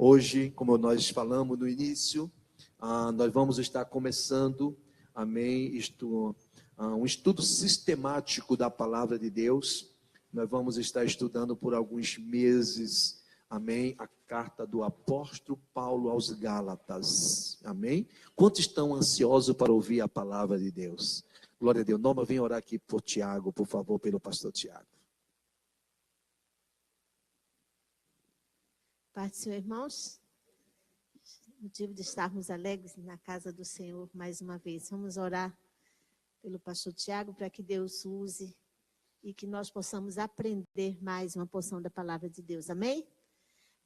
Hoje, como nós falamos no início, nós vamos estar começando, amém, um estudo sistemático da palavra de Deus. Nós vamos estar estudando por alguns meses, amém, a carta do apóstolo Paulo aos Gálatas, amém? Quantos estão ansiosos para ouvir a palavra de Deus? Glória a Deus. Norma, vem orar aqui por Tiago, por favor, pelo pastor Tiago. Pai do Senhor, irmãos, motivo de estarmos alegres na casa do Senhor mais uma vez. Vamos orar pelo pastor Tiago para que Deus use e que nós possamos aprender mais uma porção da palavra de Deus. Amém?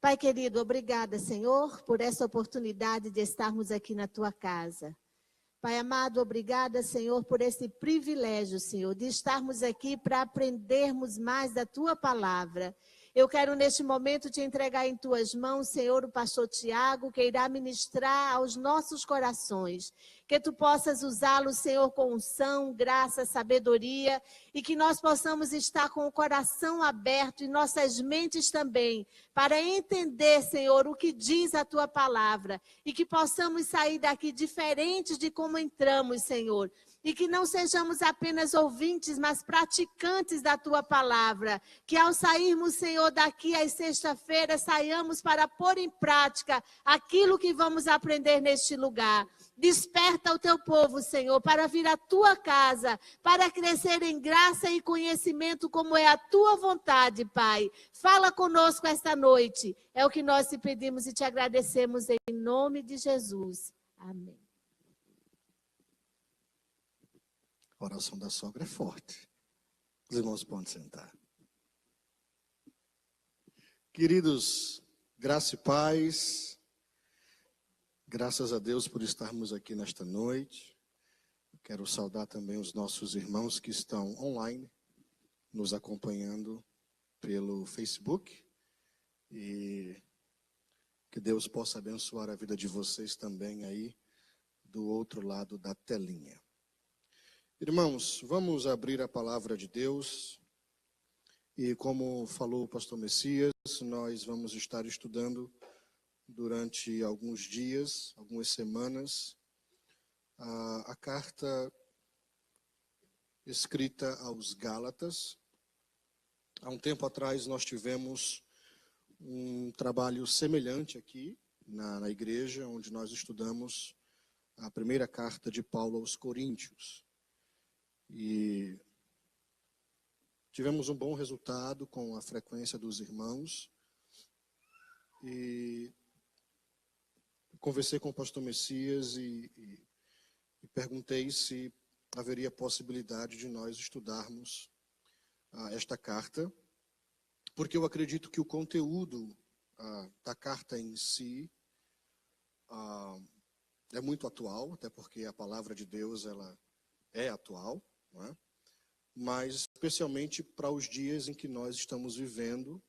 Pai querido, obrigada, Senhor, por essa oportunidade de estarmos aqui na tua casa. Pai amado, obrigada, Senhor, por esse privilégio, Senhor, de estarmos aqui para aprendermos mais da tua palavra. Eu quero, neste momento, te entregar em tuas mãos, Senhor, o pastor Tiago, que irá ministrar aos nossos corações. Que tu possas usá-lo, Senhor, com unção, graça, sabedoria, e que nós possamos estar com o coração aberto e nossas mentes também, para entender, Senhor, o que diz a tua palavra, e que possamos sair daqui diferentes de como entramos, Senhor. E que não sejamos apenas ouvintes, mas praticantes da tua palavra. Que ao sairmos, Senhor, daqui às sexta-feiras, saiamos para pôr em prática aquilo que vamos aprender neste lugar. Desperta o teu povo, Senhor, para vir à tua casa, para crescer em graça e conhecimento como é a tua vontade, Pai. Fala conosco esta noite. É o que nós te pedimos e te agradecemos em nome de Jesus. Amém. A oração da sogra é forte. Os irmãos podem sentar. Queridos, graça e paz. Graças a Deus por estarmos aqui nesta noite. Quero saudar também os nossos irmãos que estão online, nos acompanhando pelo Facebook. E que Deus possa abençoar a vida de vocês também aí do outro lado da telinha. Irmãos, vamos abrir a palavra de Deus e como falou o pastor Messias, nós vamos estar estudando durante alguns dias, algumas semanas, a carta escrita aos Gálatas. Há um tempo atrás nós tivemos um trabalho semelhante aqui na igreja, onde nós estudamos a primeira carta de Paulo aos Coríntios. E tivemos um bom resultado com a frequência dos irmãos. E conversei com o pastor Messias e perguntei se haveria possibilidade de nós estudarmos esta carta, porque eu acredito que o conteúdo da carta em si é muito atual, até porque a palavra de Deus ela é atual. Não é? Mas especialmente para os dias em que nós estamos vivendo,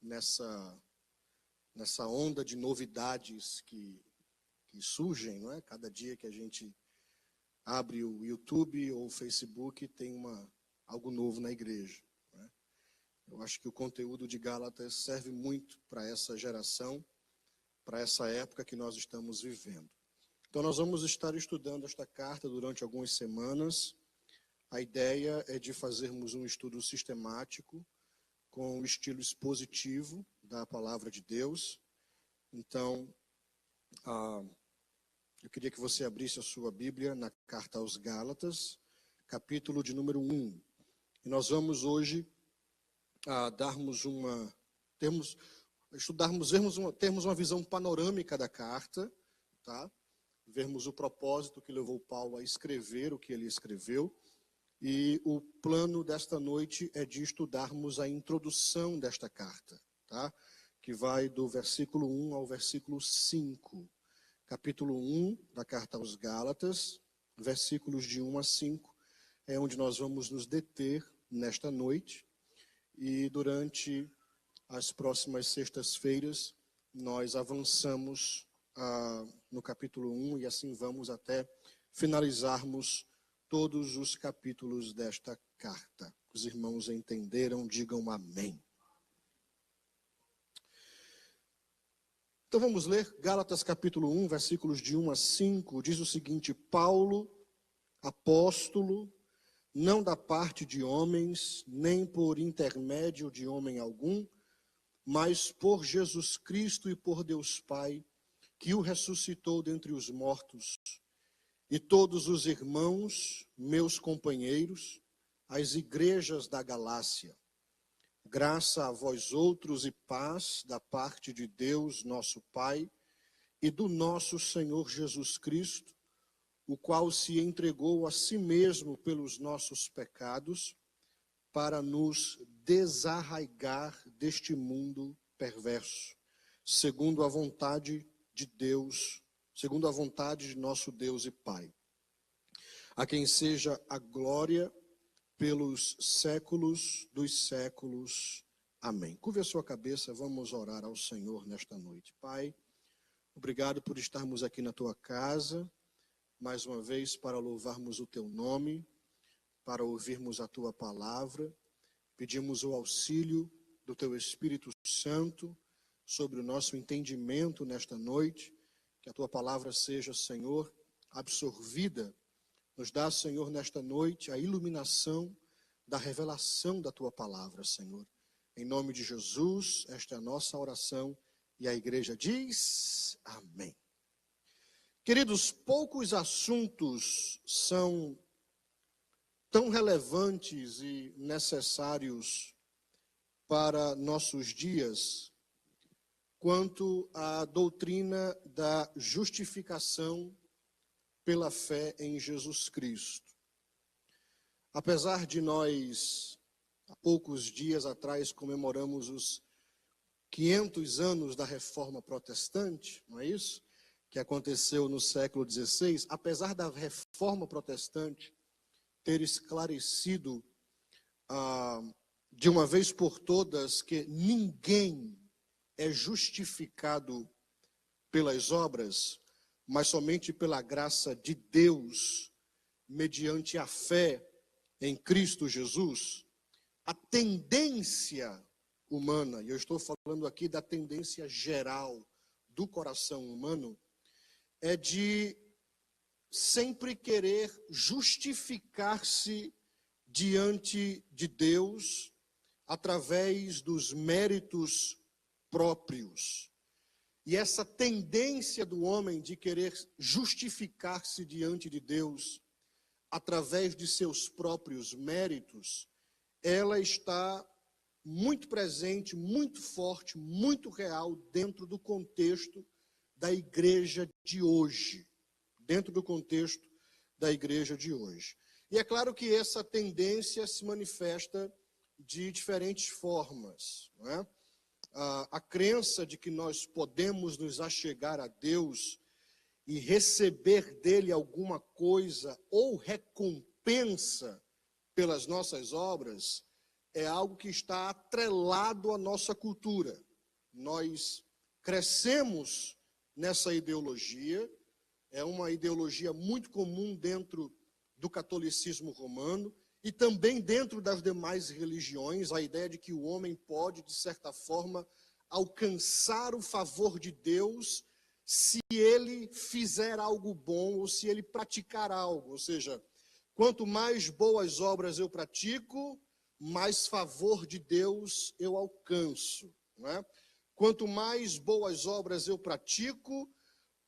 nessa onda de novidades que surgem, não é? Cada dia que a gente abre o YouTube ou o Facebook tem algo novo na igreja. Não é? Eu acho que o conteúdo de Gálatas serve muito para essa geração, para essa época que nós estamos vivendo. Então, nós vamos estar estudando esta carta durante algumas semanas. A ideia é de fazermos um estudo sistemático com o estilo expositivo da palavra de Deus. Então, eu queria que você abrisse a sua Bíblia na carta aos Gálatas, capítulo de número 1. E nós vamos hoje termos uma visão panorâmica da carta, tá? Vermos o propósito que levou Paulo a escrever o que ele escreveu. E o plano desta noite é de estudarmos a introdução desta carta, tá? Que vai do versículo 1 ao versículo 5. Capítulo 1 da carta aos Gálatas, versículos de 1 a 5, é onde nós vamos nos deter nesta noite. E durante as próximas sextas-feiras, nós avançamos no capítulo 1 e assim vamos até finalizarmos todos os capítulos desta carta. Os irmãos entenderam, digam amém. Então vamos ler Gálatas capítulo 1, versículos de 1 a 5, diz o seguinte: Paulo, apóstolo, não da parte de homens, nem por intermédio de homem algum, mas por Jesus Cristo e por Deus Pai, que o ressuscitou dentre os mortos, e todos os irmãos, meus companheiros, as igrejas da Galácia. Graça a vós outros e paz da parte de Deus, nosso Pai, e do nosso Senhor Jesus Cristo, o qual se entregou a si mesmo pelos nossos pecados, para nos desarraigar deste mundo perverso, segundo a vontade de Deus, segundo a vontade de nosso Deus e Pai. A quem seja a glória pelos séculos dos séculos. Amém. Curve a sua cabeça, vamos orar ao Senhor nesta noite. Pai, obrigado por estarmos aqui na tua casa, mais uma vez para louvarmos o teu nome, para ouvirmos a tua palavra. Pedimos o auxílio do teu Espírito Santo sobre o nosso entendimento nesta noite, que a tua palavra seja, Senhor, absorvida. Nos dá, Senhor, nesta noite a iluminação da revelação da tua palavra, Senhor. Em nome de Jesus, esta é a nossa oração e a igreja diz amém. Queridos, poucos assuntos são tão relevantes e necessários para nossos dias quanto a doutrina da justificação pela fé em Jesus Cristo. Apesar de nós, há poucos dias atrás, comemoramos os 500 anos da Reforma Protestante, não é isso? Que aconteceu no século XVI, apesar da Reforma Protestante ter esclarecido de uma vez por todas que ninguém é justificado pelas obras, mas somente pela graça de Deus, mediante a fé em Cristo Jesus, a tendência humana, e eu estou falando aqui da tendência geral do coração humano, é de sempre querer justificar-se diante de Deus através dos méritos próprios. E essa tendência do homem de querer justificar-se diante de Deus através de seus próprios méritos, ela está muito presente, muito forte, muito real dentro do contexto da igreja de hoje. Dentro do contexto da igreja de hoje. E é claro que essa tendência se manifesta de diferentes formas, não é? A crença de que nós podemos nos achegar a Deus e receber dele alguma coisa ou recompensa pelas nossas obras é algo que está atrelado à nossa cultura. Nós crescemos nessa ideologia, é uma ideologia muito comum dentro do catolicismo romano e também dentro das demais religiões, a ideia de que o homem pode, de certa forma, alcançar o favor de Deus se ele fizer algo bom ou se ele praticar algo. Ou seja, quanto mais boas obras eu pratico, mais favor de Deus eu alcanço, não é? Quanto mais boas obras eu pratico,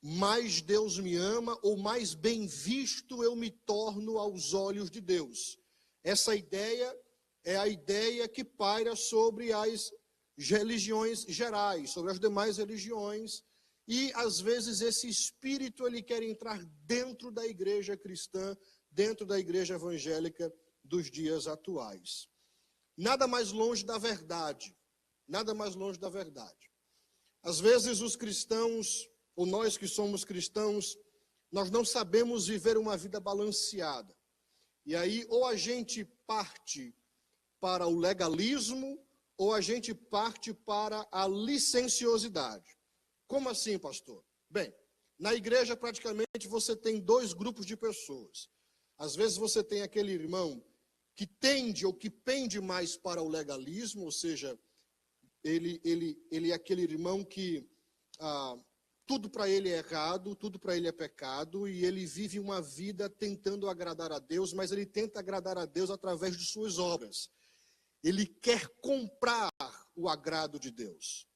mais Deus me ama ou mais bem visto eu me torno aos olhos de Deus. Essa ideia é a ideia que paira sobre as religiões gerais, sobre as demais religiões, e às vezes esse espírito ele quer entrar dentro da igreja cristã, dentro da igreja evangélica dos dias atuais. Nada mais longe da verdade, nada mais longe da verdade. Às vezes os cristãos, ou nós que somos cristãos, nós não sabemos viver uma vida balanceada. E aí, ou a gente parte para o legalismo, ou a gente parte para a licenciosidade. Como assim, pastor? Bem, na igreja praticamente você tem dois grupos de pessoas. Às vezes você tem aquele irmão que tende ou que pende mais para o legalismo, ou seja, ele é aquele irmão que tudo para ele é errado, tudo para ele é pecado, e ele vive uma vida tentando agradar a Deus, mas ele tenta agradar a Deus através de suas obras. Ele quer comprar o agrado de Deus.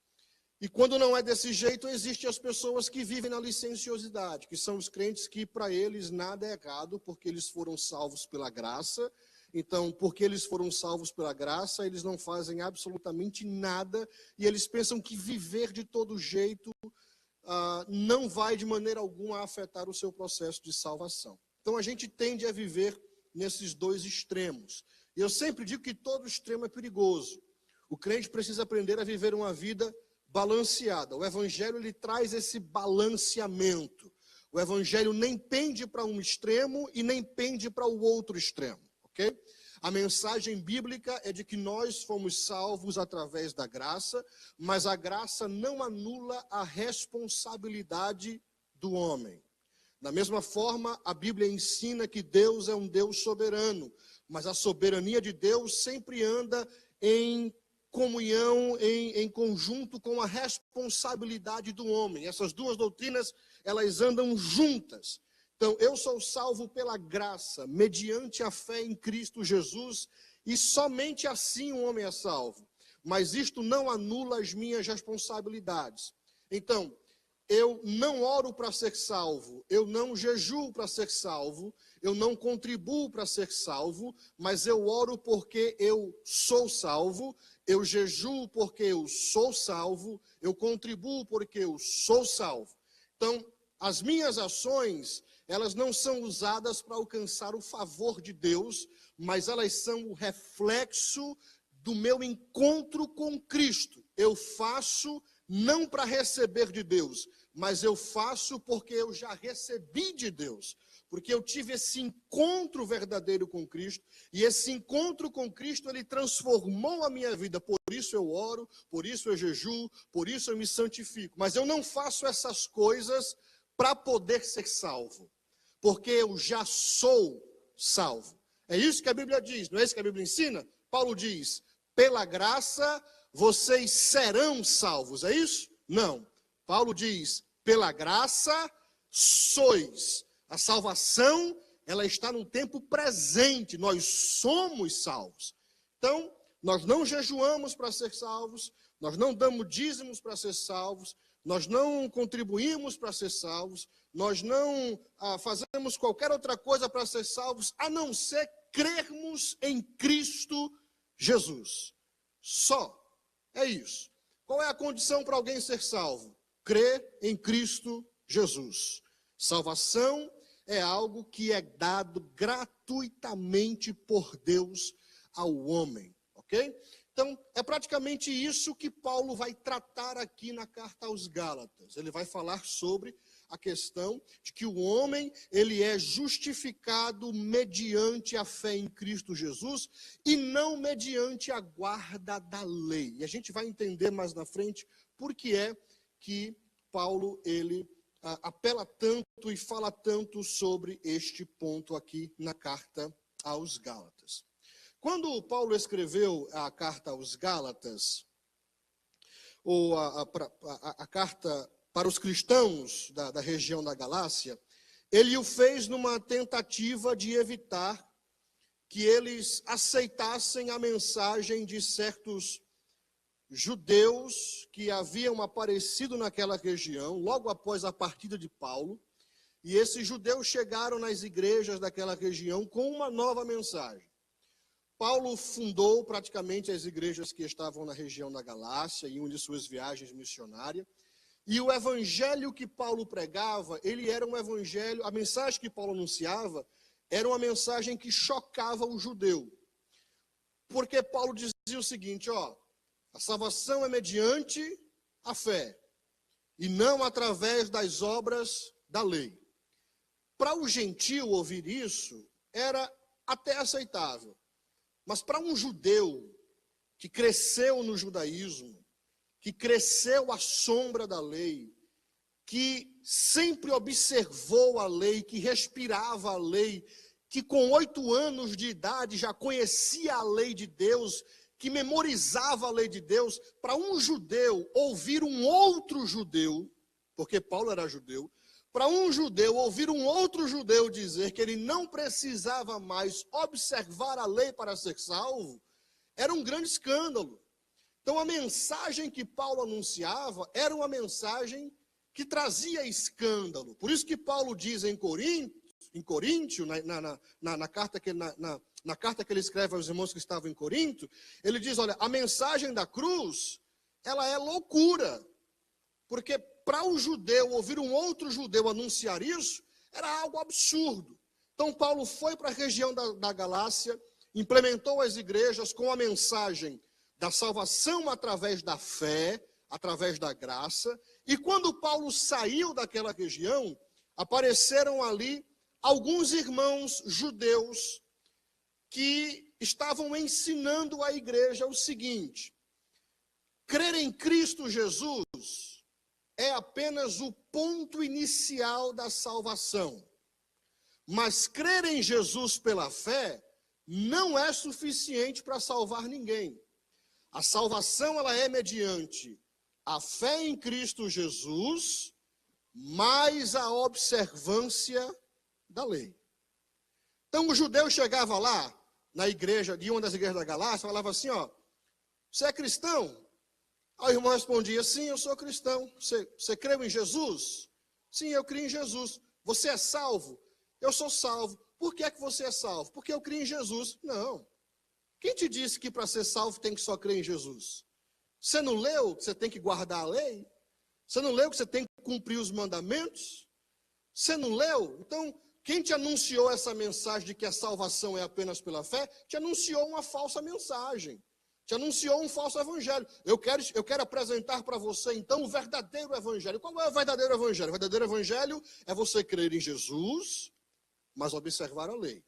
E quando não é desse jeito, existem as pessoas que vivem na licenciosidade, que são os crentes que para eles nada é errado, porque eles foram salvos pela graça. Então, porque eles foram salvos pela graça, eles não fazem absolutamente nada, e eles pensam que viver de todo jeito não vai de maneira alguma afetar o seu processo de salvação. Então a gente tende a viver nesses dois extremos. E eu sempre digo que todo extremo é perigoso. O crente precisa aprender a viver uma vida balanceada. O evangelho ele traz esse balanceamento. O evangelho nem pende para um extremo e nem pende para o outro extremo, ok? A mensagem bíblica é de que nós fomos salvos através da graça, mas a graça não anula a responsabilidade do homem. Da mesma forma, a Bíblia ensina que Deus é um Deus soberano, mas a soberania de Deus sempre anda em comunhão, em conjunto com a responsabilidade do homem. Essas duas doutrinas, elas andam juntas. Então, eu sou salvo pela graça, mediante a fé em Cristo Jesus, e somente assim o homem é salvo. Mas isto não anula as minhas responsabilidades. Então, eu não oro para ser salvo, eu não jejuo para ser salvo, eu não contribuo para ser salvo, mas eu oro porque eu sou salvo, eu jejuo porque eu sou salvo, eu contribuo porque eu sou salvo. Então, as minhas ações, elas não são usadas para alcançar o favor de Deus, mas elas são o reflexo do meu encontro com Cristo. Eu faço não para receber de Deus, mas eu faço porque eu já recebi de Deus. Porque eu tive esse encontro verdadeiro com Cristo, e esse encontro com Cristo, ele transformou a minha vida. Por isso eu oro, por isso eu jejuo, por isso eu me santifico. Mas eu não faço essas coisas para poder ser salvo, porque eu já sou salvo. É isso que a Bíblia diz, não é isso que a Bíblia ensina? Paulo diz, pela graça vocês serão salvos, é isso? Não. Paulo diz, pela graça sois. A salvação, ela está no tempo presente, nós somos salvos. Então, nós não jejuamos para ser salvos, nós não damos dízimos para ser salvos, nós não contribuímos para ser salvos, nós não fazemos qualquer outra coisa para ser salvos, a não ser crermos em Cristo Jesus. Só. É isso. Qual é a condição para alguém ser salvo? Crer em Cristo Jesus. Salvação é algo que é dado gratuitamente por Deus ao homem, ok? Então, é praticamente isso que Paulo vai tratar aqui na carta aos Gálatas. Ele vai falar sobre a questão de que o homem, ele é justificado mediante a fé em Cristo Jesus e não mediante a guarda da lei. E a gente vai entender mais na frente por que é que Paulo, ele apela tanto e fala tanto sobre este ponto aqui na carta aos Gálatas. Quando Paulo escreveu a carta aos Gálatas, ou a carta para os cristãos da região da Galácia, ele o fez numa tentativa de evitar que eles aceitassem a mensagem de certos judeus que haviam aparecido naquela região, logo após a partida de Paulo, e esses judeus chegaram nas igrejas daquela região com uma nova mensagem. Paulo fundou praticamente as igrejas que estavam na região da Galácia, em uma de suas viagens missionárias, e o evangelho que Paulo pregava, ele era um evangelho, a mensagem que Paulo anunciava, era uma mensagem que chocava o judeu. Porque Paulo dizia o seguinte, a salvação é mediante a fé, e não através das obras da lei. Para o gentio ouvir isso, era até aceitável. Mas para um judeu que cresceu no judaísmo, que cresceu à sombra da lei, que sempre observou a lei, que respirava a lei, que com 8 anos de idade já conhecia a lei de Deus, que memorizava a lei de Deus, para um judeu ouvir um outro judeu porque Paulo era judeu, para um judeu ouvir um outro judeu dizer que ele não precisava mais observar a lei para ser salvo, era um grande escândalo. Então a mensagem que Paulo anunciava era uma mensagem que trazia escândalo. Por isso que Paulo diz em Coríntio, na carta que ele escreve aos irmãos que estavam em Corinto, ele diz, olha, a mensagem da cruz, ela é loucura. Porque para o judeu ouvir um outro judeu anunciar isso, era algo absurdo. Então Paulo foi para a região da Galácia, implementou as igrejas com a mensagem da salvação através da fé, através da graça. E quando Paulo saiu daquela região, apareceram ali alguns irmãos judeus que estavam ensinando à igreja o seguinte: crer em Cristo Jesus é apenas o ponto inicial da salvação. Mas crer em Jesus pela fé não é suficiente para salvar ninguém. A salvação ela é mediante a fé em Cristo Jesus, mais a observância da lei. Então o judeu chegava lá, na igreja, de uma das igrejas da Galácia, falava assim, ó, você é cristão? Aí o irmão respondia, sim, eu sou cristão. Você creu em Jesus? Sim, eu creio em Jesus. Você é salvo? Eu sou salvo. Por que é que você é salvo? Porque eu creio em Jesus. Não. Quem te disse que para ser salvo tem que só crer em Jesus? Você não leu que você tem que guardar a lei? Você não leu que você tem que cumprir os mandamentos? Você não leu? Então, quem te anunciou essa mensagem de que a salvação é apenas pela fé, te anunciou uma falsa mensagem. Te anunciou um falso evangelho. Eu quero apresentar para você, então, o verdadeiro evangelho. Qual é o verdadeiro evangelho? O verdadeiro evangelho é você crer em Jesus, mas observar a lei.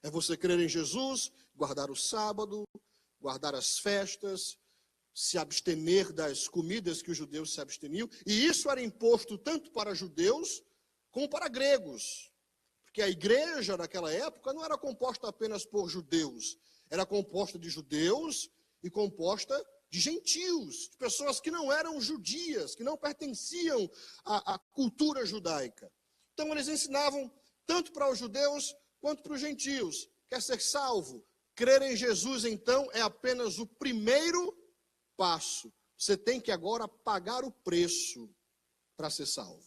É você crer em Jesus, guardar o sábado, guardar as festas, se abstener das comidas que os judeus se absteniam. E isso era imposto tanto para judeus como para gregos. Porque a igreja naquela época não era composta apenas por judeus. Era composta de judeus e composta de gentios, de pessoas que não eram judias, que não pertenciam à cultura judaica. Então eles ensinavam tanto para os judeus quanto para os gentios. Quer ser salvo? Crer em Jesus, então, é apenas o primeiro passo. Você tem que agora pagar o preço para ser salvo.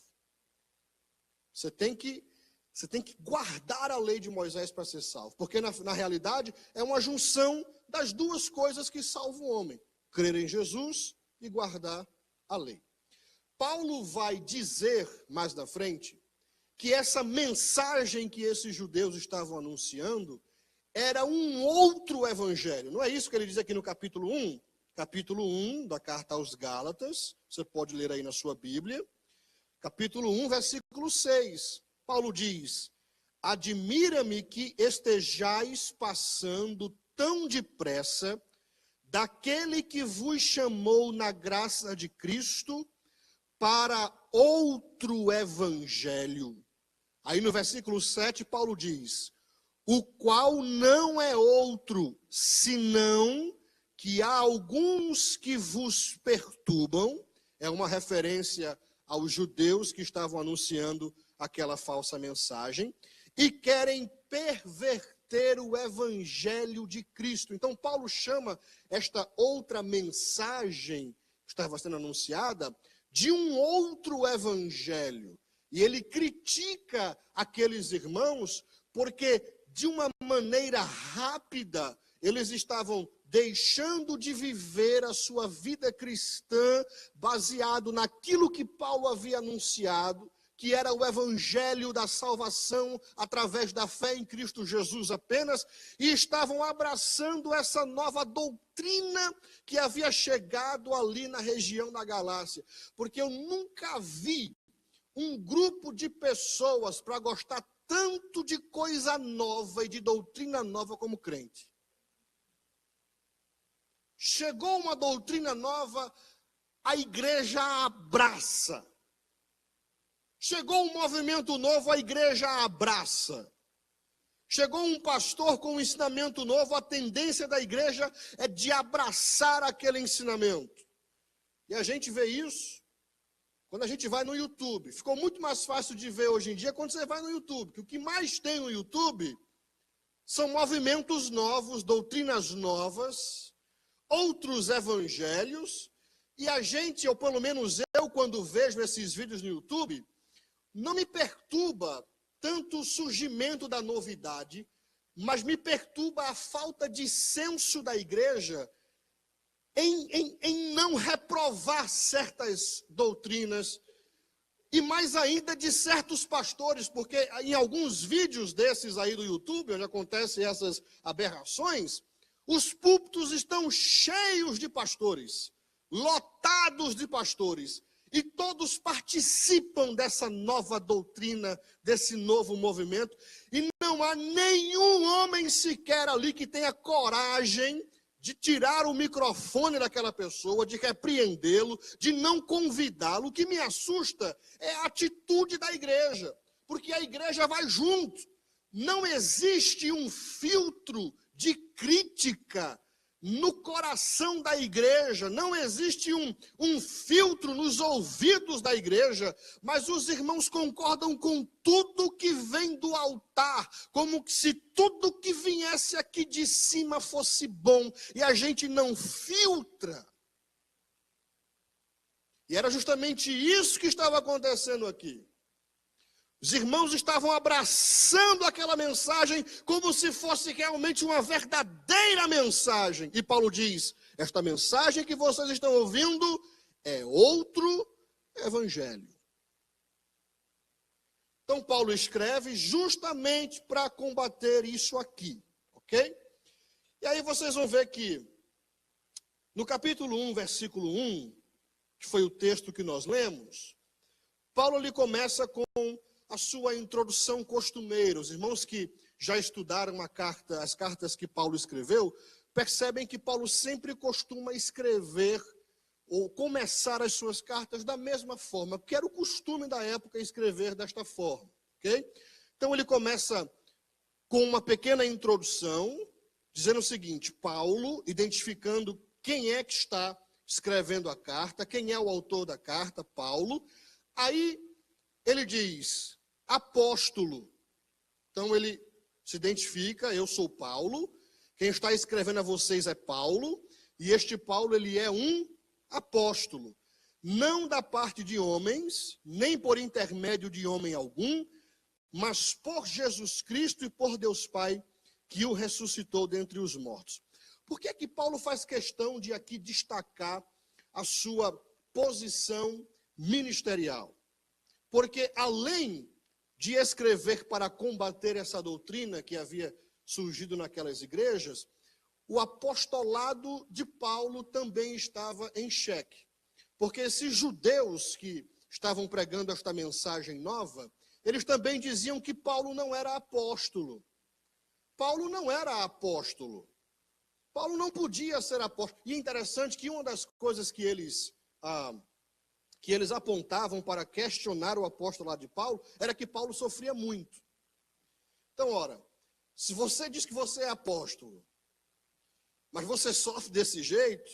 Você tem que guardar a lei de Moisés para ser salvo. Porque, na realidade, é uma junção das duas coisas que salvam o homem. Crer em Jesus e guardar a lei. Paulo vai dizer, mais na frente, que essa mensagem que esses judeus estavam anunciando era um outro evangelho. Não é isso que ele diz aqui no capítulo 1? Capítulo 1 da carta aos Gálatas. Você pode ler aí na sua Bíblia. Capítulo 1, versículo 6. Paulo diz, admira-me que estejais passando tão depressa daquele que vos chamou na graça de Cristo para outro evangelho. Aí no versículo 7, Paulo diz, o qual não é outro, senão que há alguns que vos perturbam, é uma referência aos judeus que estavam anunciando aquela falsa mensagem, e querem perverter o evangelho de Cristo. Então Paulo chama esta outra mensagem que estava sendo anunciada de um outro evangelho. E ele critica aqueles irmãos porque de uma maneira rápida eles estavam deixando de viver a sua vida cristã baseado naquilo que Paulo havia anunciado, que era o evangelho da salvação através da fé em Cristo Jesus apenas, e estavam abraçando essa nova doutrina que havia chegado ali na região da Galácia. Porque eu nunca vi um grupo de pessoas para gostar tanto de coisa nova e de doutrina nova como crente. Chegou uma doutrina nova, a igreja abraça. Chegou um movimento novo, a igreja abraça. Chegou um pastor com um ensinamento novo, a tendência da igreja é de abraçar aquele ensinamento. E a gente vê isso Quando a gente vai no YouTube, ficou muito mais fácil de ver hoje em dia quando você vai no YouTube, que o que mais tem no YouTube são movimentos novos, doutrinas novas, outros evangelhos, e a gente, ou pelo menos eu, quando vejo esses vídeos no YouTube, não me perturba tanto o surgimento da novidade, mas me perturba a falta de senso da igreja em não reprovar certas doutrinas, e mais ainda de certos pastores, porque em alguns vídeos desses aí do YouTube, onde acontecem essas aberrações, os púlpitos estão cheios de pastores, lotados de pastores, e todos participam dessa nova doutrina, desse novo movimento, e não há nenhum homem sequer ali que tenha coragem de tirar o microfone daquela pessoa, de repreendê-lo, de não convidá-lo. O que me assusta é a atitude da igreja, porque a igreja vai junto. Não existe um filtro de crítica no coração da igreja, não existe um filtro nos ouvidos da igreja, mas os irmãos concordam com tudo que vem do altar, como se tudo que viesse aqui de cima fosse bom, e a gente não filtra. E era justamente isso que estava acontecendo aqui. Os irmãos estavam abraçando aquela mensagem como se fosse realmente uma verdadeira mensagem. E Paulo diz, esta mensagem que vocês estão ouvindo é outro evangelho. Então Paulo escreve justamente para combater isso aqui, ok? E aí vocês vão ver que no capítulo 1, versículo 1, que foi o texto que nós lemos, Paulo ele começa com a sua introdução costumeira. Os irmãos que já estudaram as cartas que Paulo escreveu, percebem que Paulo sempre costuma escrever ou começar as suas cartas da mesma forma, porque era o costume da época escrever desta forma, ok? Então ele começa com uma pequena introdução, dizendo o seguinte, Paulo, identificando quem é que está escrevendo a carta, quem é o autor da carta, Paulo. Aí ele diz, apóstolo. Então ele se identifica, eu sou Paulo, quem está escrevendo a vocês é Paulo, e este Paulo ele é um apóstolo, não da parte de homens, nem por intermédio de homem algum, mas por Jesus Cristo e por Deus Pai, que o ressuscitou dentre os mortos. Por que Paulo faz questão de aqui destacar a sua posição ministerial? Porque além de escrever para combater essa doutrina que havia surgido naquelas igrejas, o apostolado de Paulo também estava em xeque. Porque esses judeus que estavam pregando esta mensagem nova, eles também diziam que Paulo não era apóstolo. Paulo não era apóstolo. Paulo não podia ser apóstolo. E é interessante que uma das coisas que eles apontavam para questionar o apostolado de Paulo, era que Paulo sofria muito. Então, ora, se você diz que você é apóstolo, mas você sofre desse jeito,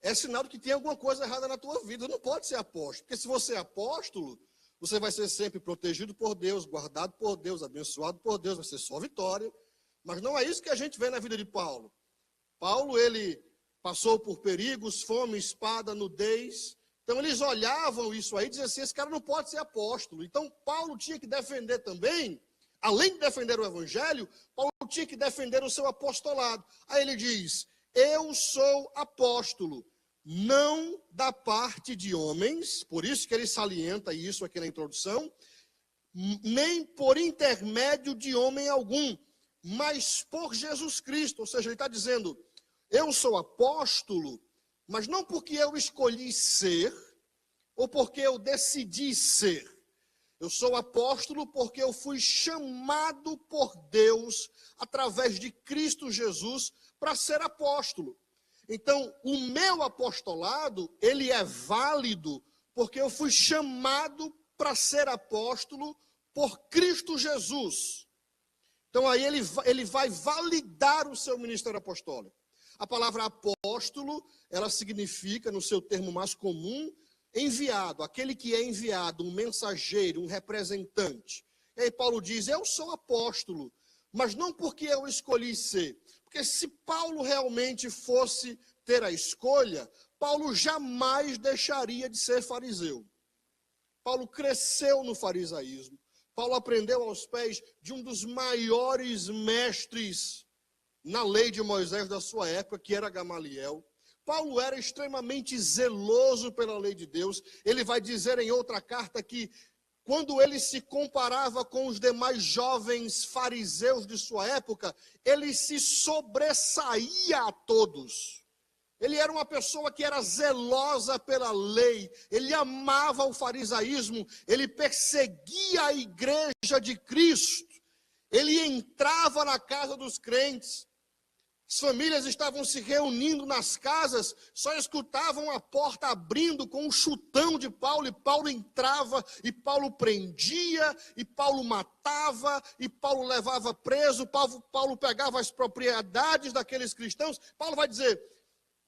é sinal de que tem alguma coisa errada na tua vida. Não pode ser apóstolo, porque se você é apóstolo, você vai ser sempre protegido por Deus, guardado por Deus, abençoado por Deus, vai ser só vitória. Mas não é isso que a gente vê na vida de Paulo. Paulo, ele passou por perigos, fome, espada, nudez. Então eles olhavam isso aí e diziam assim, esse cara não pode ser apóstolo. Então Paulo tinha que defender também, além de defender o evangelho, Paulo tinha que defender o seu apostolado. Aí ele diz, eu sou apóstolo, não da parte de homens, por isso que ele salienta isso aqui na introdução, nem por intermédio de homem algum, mas por Jesus Cristo. Ou seja, ele está dizendo, eu sou apóstolo, mas não porque eu escolhi ser, ou porque eu decidi ser. Eu sou apóstolo porque eu fui chamado por Deus, através de Cristo Jesus, para ser apóstolo. Então, o meu apostolado, ele é válido, porque eu fui chamado para ser apóstolo por Cristo Jesus. Então, aí ele vai validar o seu ministério apostólico. A palavra apóstolo, ela significa, no seu termo mais comum, enviado, aquele que é enviado, um mensageiro, um representante. E aí Paulo diz, eu sou apóstolo, mas não porque eu escolhi ser. Porque se Paulo realmente fosse ter a escolha, Paulo jamais deixaria de ser fariseu. Paulo cresceu no farisaísmo. Paulo aprendeu aos pés de um dos maiores mestres na lei de Moisés da sua época, que era Gamaliel. Paulo era extremamente zeloso pela lei de Deus. Ele vai dizer em outra carta que, quando ele se comparava com os demais jovens fariseus de sua época, ele se sobressaía a todos. Ele era uma pessoa que era zelosa pela lei, ele amava o farisaísmo, ele perseguia a igreja de Cristo, ele entrava na casa dos crentes, as famílias estavam se reunindo nas casas, só escutavam a porta abrindo com um chutão de Paulo, e Paulo entrava, e Paulo prendia, e Paulo matava, e Paulo levava preso, Paulo pegava as propriedades daqueles cristãos. Paulo vai dizer,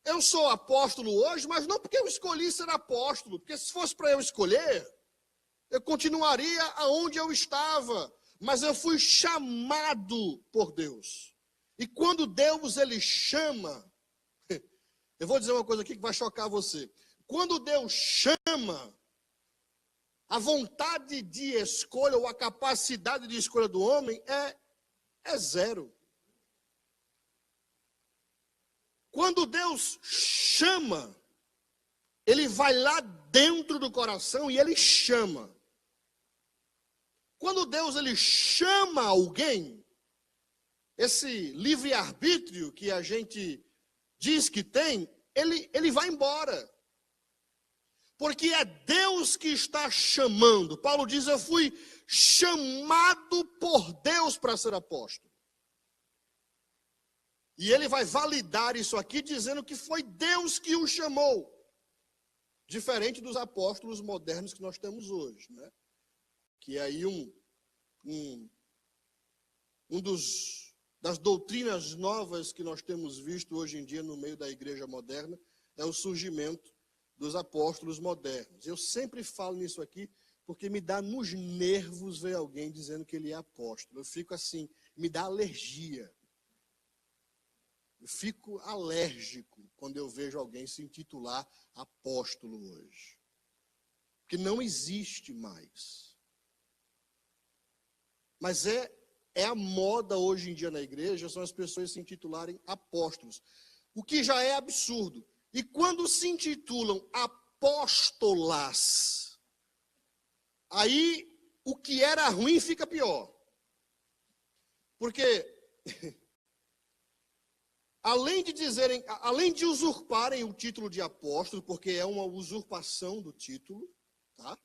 eu sou apóstolo hoje, mas não porque eu escolhi ser apóstolo, porque se fosse para eu escolher, eu continuaria aonde eu estava, mas eu fui chamado por Deus. E quando Deus ele chama, eu vou dizer uma coisa aqui que vai chocar você. Quando Deus chama, a vontade de escolha ou a capacidade de escolha do homem é zero. Quando Deus chama, ele vai lá dentro do coração e ele chama. Quando Deus ele chama alguém, esse livre-arbítrio que a gente diz que tem, ele vai embora. Porque é Deus que está chamando. Paulo diz, eu fui chamado por Deus para ser apóstolo. E ele vai validar isso aqui dizendo que foi Deus que o chamou. Diferente dos apóstolos modernos que nós temos hoje, né? Que é aí das doutrinas novas que nós temos visto hoje em dia no meio da igreja moderna, é o surgimento dos apóstolos modernos. Eu sempre falo nisso aqui porque me dá nos nervos ver alguém dizendo que ele é apóstolo. Eu fico assim, me dá alergia. Eu fico alérgico quando eu vejo alguém se intitular apóstolo hoje. Porque não existe mais. Mas é a moda hoje em dia na igreja, são as pessoas se intitularem apóstolos. O que já é absurdo. E quando se intitulam apóstolas, aí o que era ruim fica pior. Porque além de usurparem o título de apóstolo, porque é uma usurpação do título, tá?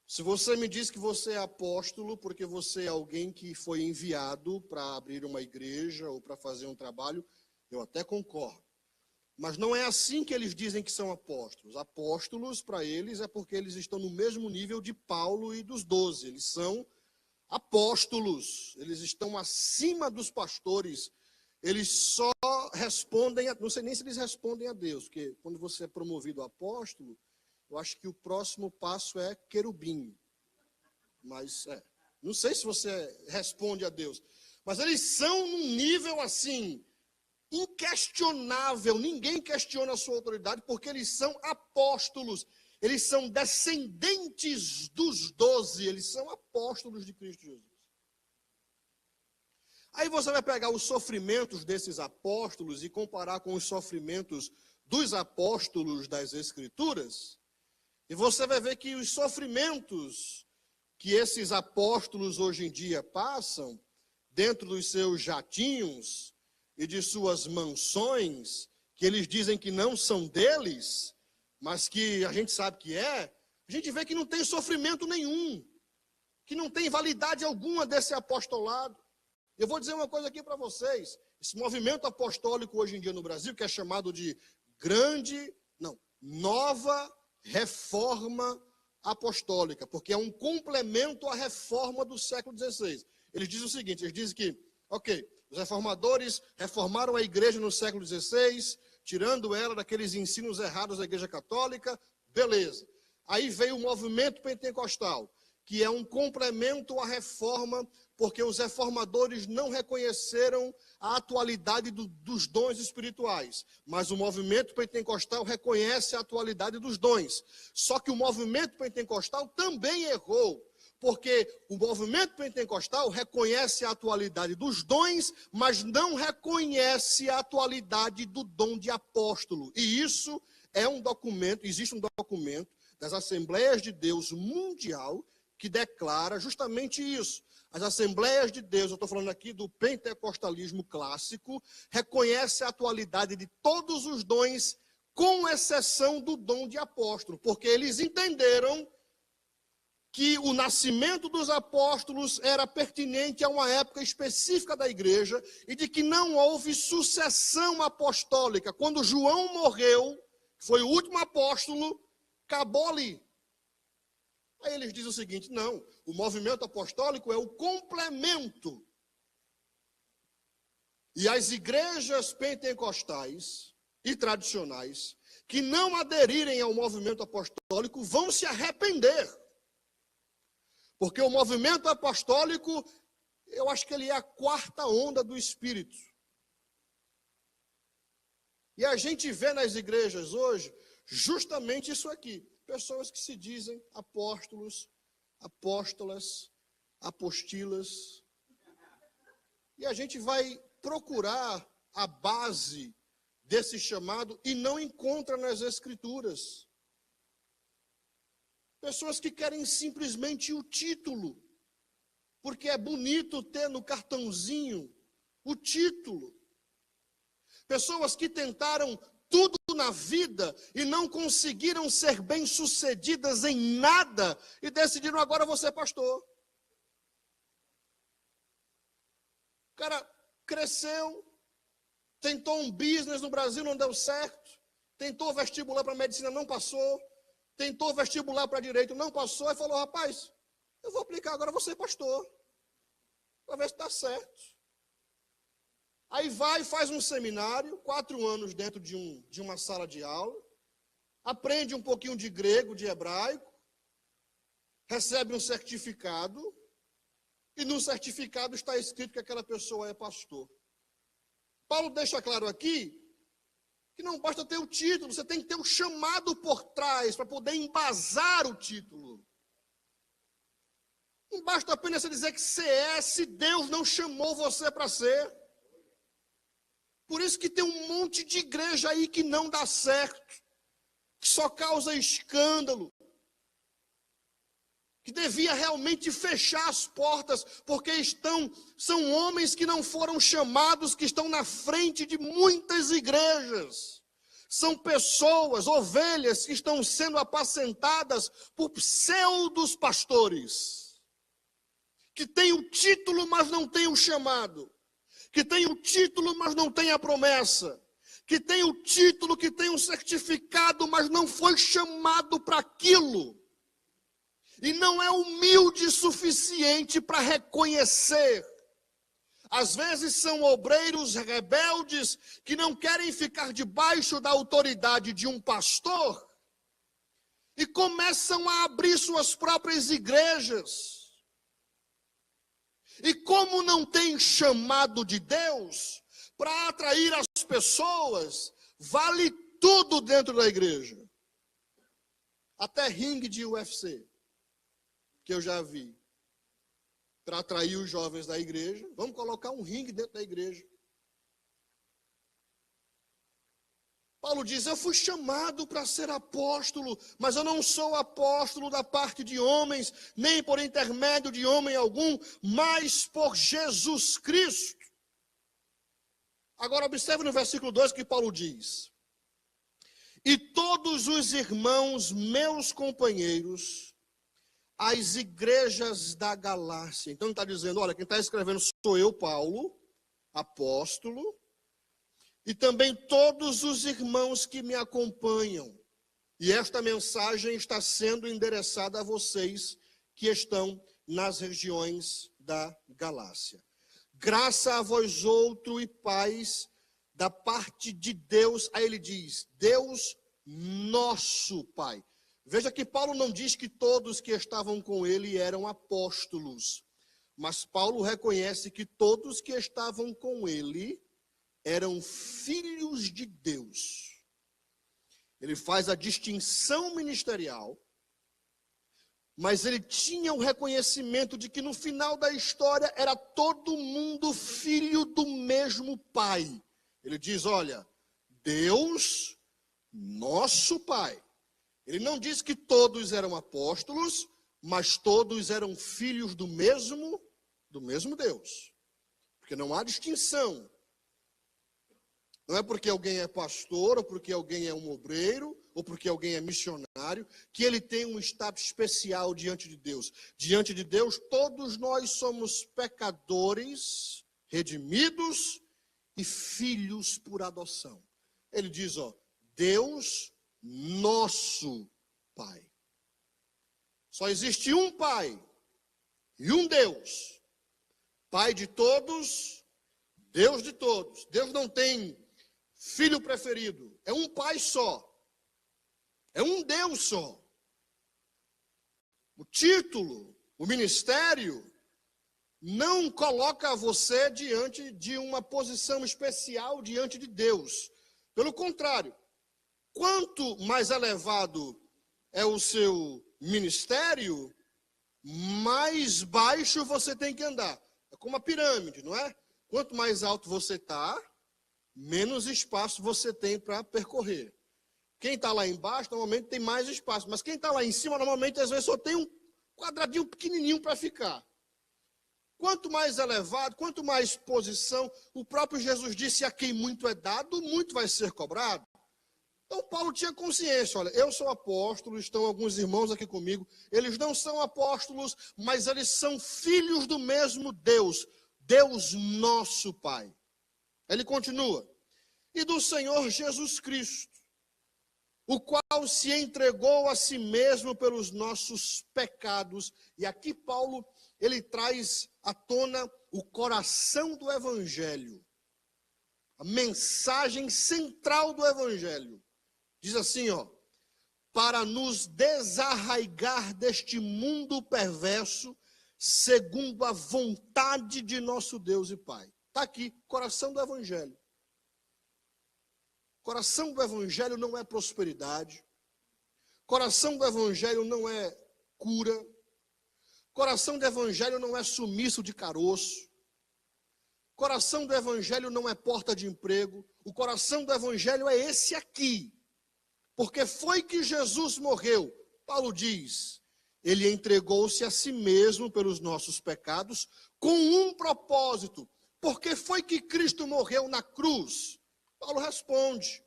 Se você me diz que você é apóstolo porque você é alguém que foi enviado para abrir uma igreja ou para fazer um trabalho, eu até concordo. Mas não é assim que eles dizem que são apóstolos. Apóstolos, para eles, é porque eles estão no mesmo nível de Paulo e dos 12. Eles são apóstolos, eles estão acima dos pastores. Eles só respondem, não sei nem se eles respondem a Deus, porque quando você é promovido a apóstolo, eu acho que o próximo passo é querubim. Mas, não sei se você responde a Deus. Mas eles são num nível assim, inquestionável. Ninguém questiona a sua autoridade, porque eles são apóstolos. Eles são descendentes dos 12. Eles são apóstolos de Cristo Jesus. Aí você vai pegar os sofrimentos desses apóstolos e comparar com os sofrimentos dos apóstolos das Escrituras, e você vai ver que os sofrimentos que esses apóstolos hoje em dia passam, dentro dos seus jatinhos e de suas mansões, que eles dizem que não são deles, mas que a gente sabe que é, a gente vê que não tem sofrimento nenhum, que não tem validade alguma desse apostolado. Eu vou dizer uma coisa aqui para vocês, esse movimento apostólico hoje em dia no Brasil, que é chamado de nova reforma apostólica, porque é um complemento à reforma do século XVI. Eles dizem o seguinte, eles dizem que, os reformadores reformaram a igreja no século XVI, tirando ela daqueles ensinos errados da igreja católica, Beleza. Aí veio o movimento pentecostal, que é um complemento à reforma, porque os reformadores não reconheceram a atualidade dos dons espirituais. Mas o movimento pentecostal reconhece a atualidade dos dons. Só que o movimento pentecostal também errou, porque o movimento pentecostal reconhece a atualidade dos dons, mas não reconhece a atualidade do dom de apóstolo. E isso é um documento, existe um documento das Assembleias de Deus Mundial que declara justamente isso. As Assembleias de Deus, eu estou falando aqui do pentecostalismo clássico, reconhece a atualidade de todos os dons, com exceção do dom de apóstolo, porque eles entenderam que o nascimento dos apóstolos era pertinente a uma época específica da igreja e de que não houve sucessão apostólica. Quando João morreu, foi o último apóstolo, acabou ali. Aí eles dizem o seguinte: não, o movimento apostólico é o complemento. E as igrejas pentecostais e tradicionais que não aderirem ao movimento apostólico vão se arrepender. Porque o movimento apostólico, eu acho que ele é a quarta onda do Espírito. E a gente vê nas igrejas hoje justamente isso aqui. Pessoas que se dizem apóstolos, apóstolas, apostilas. E a gente vai procurar a base desse chamado e não encontra nas Escrituras. Pessoas que querem simplesmente o título, porque é bonito ter no cartãozinho o título. Pessoas que tentaram tudo na vida e não conseguiram ser bem-sucedidas em nada e decidiram: agora vou ser pastor. O cara cresceu, tentou um business no Brasil, não deu certo, tentou vestibular para medicina, não passou, tentou vestibular para direito, não passou, e falou: rapaz, eu vou aplicar agora, vou ser pastor, para ver se está certo. Aí vai e faz um seminário, 4 anos dentro de uma sala de aula, aprende um pouquinho de grego, de hebraico, recebe um certificado, e no certificado está escrito que aquela pessoa é pastor. Paulo deixa claro aqui que não basta ter o título, você tem que ter o chamado por trás para poder embasar o título. Não basta apenas você dizer que você é, se Deus não chamou você para ser. Por isso que tem um monte de igreja aí que não dá certo, que só causa escândalo, que devia realmente fechar as portas, porque são homens que não foram chamados, que estão na frente de muitas igrejas. São pessoas, ovelhas, que estão sendo apacentadas por pseudos pastores, que têm o título, mas não têm o chamado. Que tem o título, mas não tem a promessa, que tem o título, que tem um certificado, mas não foi chamado para aquilo, e não é humilde o suficiente para reconhecer. Às vezes são obreiros rebeldes, que não querem ficar debaixo da autoridade de um pastor, e começam a abrir suas próprias igrejas. E como não tem chamado de Deus para atrair as pessoas, vale tudo dentro da igreja. Até ringue de UFC, que eu já vi, para atrair os jovens da igreja. Vamos colocar um ringue dentro da igreja. Paulo diz: eu fui chamado para ser apóstolo, mas eu não sou apóstolo da parte de homens, nem por intermédio de homem algum, mas por Jesus Cristo. Agora observe no versículo 2 que Paulo diz: e todos os irmãos, meus companheiros, as igrejas da Galácia. Então ele está dizendo: olha, quem está escrevendo sou eu, Paulo, apóstolo, e também todos os irmãos que me acompanham. E esta mensagem está sendo endereçada a vocês que estão nas regiões da Galácia. Graça a vós outro e paz da parte de Deus. Aí ele diz: Deus nosso Pai. Veja que Paulo não diz que todos que estavam com ele eram apóstolos, mas Paulo reconhece que todos que estavam com ele eram filhos de Deus. Ele faz a distinção ministerial, mas ele tinha o reconhecimento de que no final da história era todo mundo filho do mesmo Pai. Ele diz, olha, Deus, nosso Pai. Ele não diz que todos eram apóstolos, mas todos eram filhos do mesmo Deus. Porque não há distinção. Não é porque alguém é pastor, ou porque alguém é um obreiro, ou porque alguém é missionário, que ele tem um status especial diante de Deus. Diante de Deus, todos nós somos pecadores, redimidos e filhos por adoção. Ele diz, ó, Deus, nosso Pai. Só existe um Pai e um Deus. Pai de todos, Deus de todos. Deus não tem filho preferido. É um Pai só. É um Deus só. O título, o ministério, não coloca você diante de uma posição especial diante de Deus. Pelo contrário, quanto mais elevado é o seu ministério, mais baixo você tem que andar. É como a pirâmide, não é? Quanto mais alto você está, menos espaço você tem para percorrer. Quem está lá embaixo, normalmente tem mais espaço. Mas quem está lá em cima, normalmente, às vezes, só tem um quadradinho pequenininho para ficar. Quanto mais elevado, quanto mais posição, o próprio Jesus disse, a quem muito é dado, muito vai ser cobrado. Então, Paulo tinha consciência, olha, eu sou apóstolo, estão alguns irmãos aqui comigo, eles não são apóstolos, mas eles são filhos do mesmo Deus, Deus nosso Pai. Ele continua, e do Senhor Jesus Cristo, o qual se entregou a si mesmo pelos nossos pecados. E aqui Paulo, ele traz à tona o coração do Evangelho, a mensagem central do Evangelho. Diz assim, ó, para nos desarraigar deste mundo perverso, segundo a vontade de nosso Deus e Pai. Está aqui, coração do Evangelho. Coração do Evangelho não é prosperidade. Coração do Evangelho não é cura. Coração do Evangelho não é sumiço de caroço. Coração do Evangelho não é porta de emprego. O coração do Evangelho é esse aqui. Porque foi que Jesus morreu. Paulo diz, ele entregou-se a si mesmo pelos nossos pecados com um propósito. Porque foi que Cristo morreu na cruz? Paulo responde,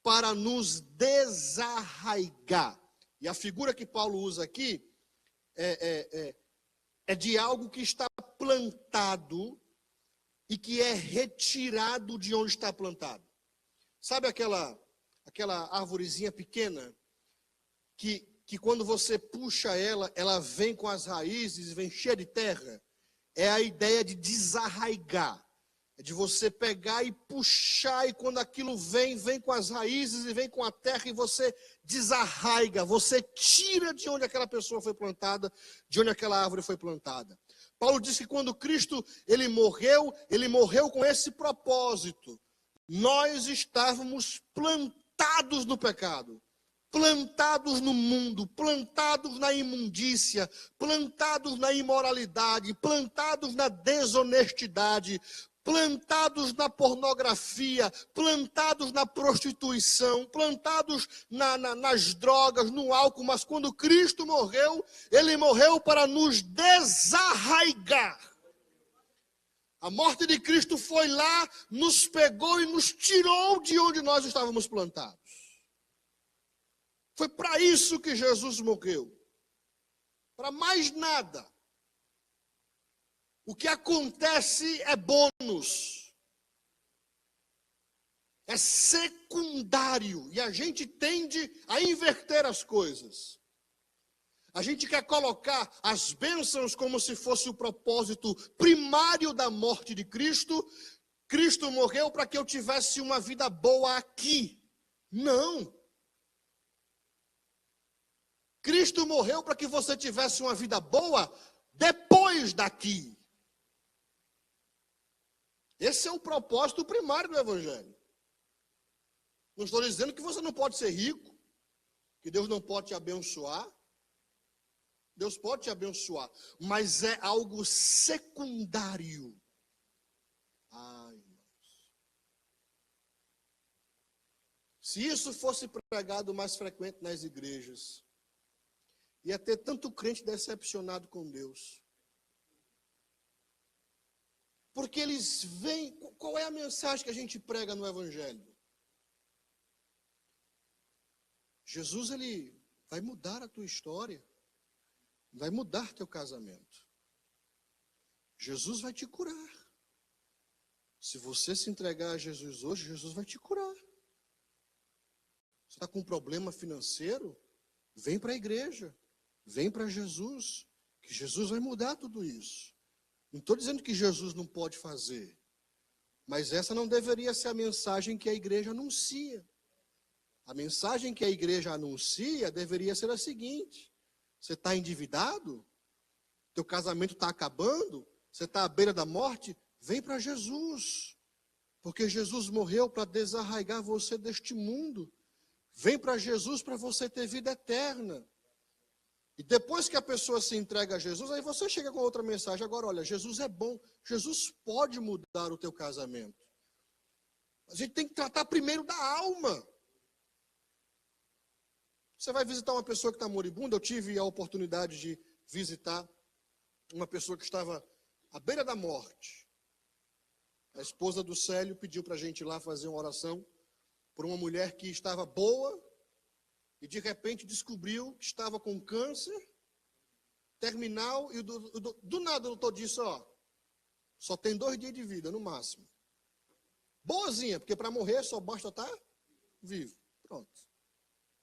para nos desarraigar. E a figura que Paulo usa aqui é de algo que está plantado e que é retirado de onde está plantado. Sabe aquela arvorezinha pequena que quando você puxa ela vem com as raízes, vem cheia de terra? É a ideia de desarraigar. É de você pegar e puxar, e quando aquilo vem com as raízes e vem com a terra, e você desarraiga, você tira de onde aquela pessoa foi plantada, de onde aquela árvore foi plantada. Paulo diz que quando Cristo ele morreu com esse propósito. Nós estávamos plantados no pecado, plantados no mundo, plantados na imundícia, plantados na imoralidade, plantados na desonestidade, plantados na pornografia, plantados na prostituição, plantados nas drogas, no álcool. Mas quando Cristo morreu, ele morreu para nos desarraigar. A morte de Cristo foi lá, nos pegou e nos tirou de onde nós estávamos plantados. Foi para isso que Jesus morreu. Para mais nada. O que acontece é bônus. É secundário. E a gente tende a inverter as coisas. A gente quer colocar as bênçãos como se fosse o propósito primário da morte de Cristo. Cristo morreu para que eu tivesse uma vida boa aqui. Não. Cristo morreu para que você tivesse uma vida boa depois daqui. Esse é o propósito primário do Evangelho. Não estou dizendo que você não pode ser rico, que Deus não pode te abençoar. Deus pode te abençoar, mas é algo secundário. Ai, irmãos. Se isso fosse pregado mais frequente nas igrejas, ia ter tanto crente decepcionado com Deus. Porque eles veem, qual é a mensagem que a gente prega no Evangelho? Jesus, ele vai mudar a tua história. Vai mudar teu casamento. Jesus vai te curar. Se você se entregar a Jesus hoje, Jesus vai te curar. Você está com um problema financeiro? Vem para a igreja. Vem para Jesus. Que Jesus vai mudar tudo isso. Não estou dizendo que Jesus não pode fazer. Mas essa não deveria ser a mensagem que a igreja anuncia. A mensagem que a igreja anuncia deveria ser a seguinte: você está endividado? Teu casamento está acabando? Você está à beira da morte? Vem para Jesus. Porque Jesus morreu para desarraigar você deste mundo. Vem para Jesus para você ter vida eterna. E depois que a pessoa se entrega a Jesus, aí você chega com outra mensagem. Agora, olha, Jesus é bom. Jesus pode mudar o teu casamento. A gente tem que tratar primeiro da alma. Você vai visitar uma pessoa que está moribunda. Eu tive a oportunidade de visitar uma pessoa que estava à beira da morte. A esposa do Célio pediu para a gente ir lá fazer uma oração por uma mulher que estava boa e de repente descobriu que estava com câncer terminal e do nada o doutor disse, só tem 2 dias de vida no máximo. Boazinha, porque para morrer só basta estar vivo. Pronto.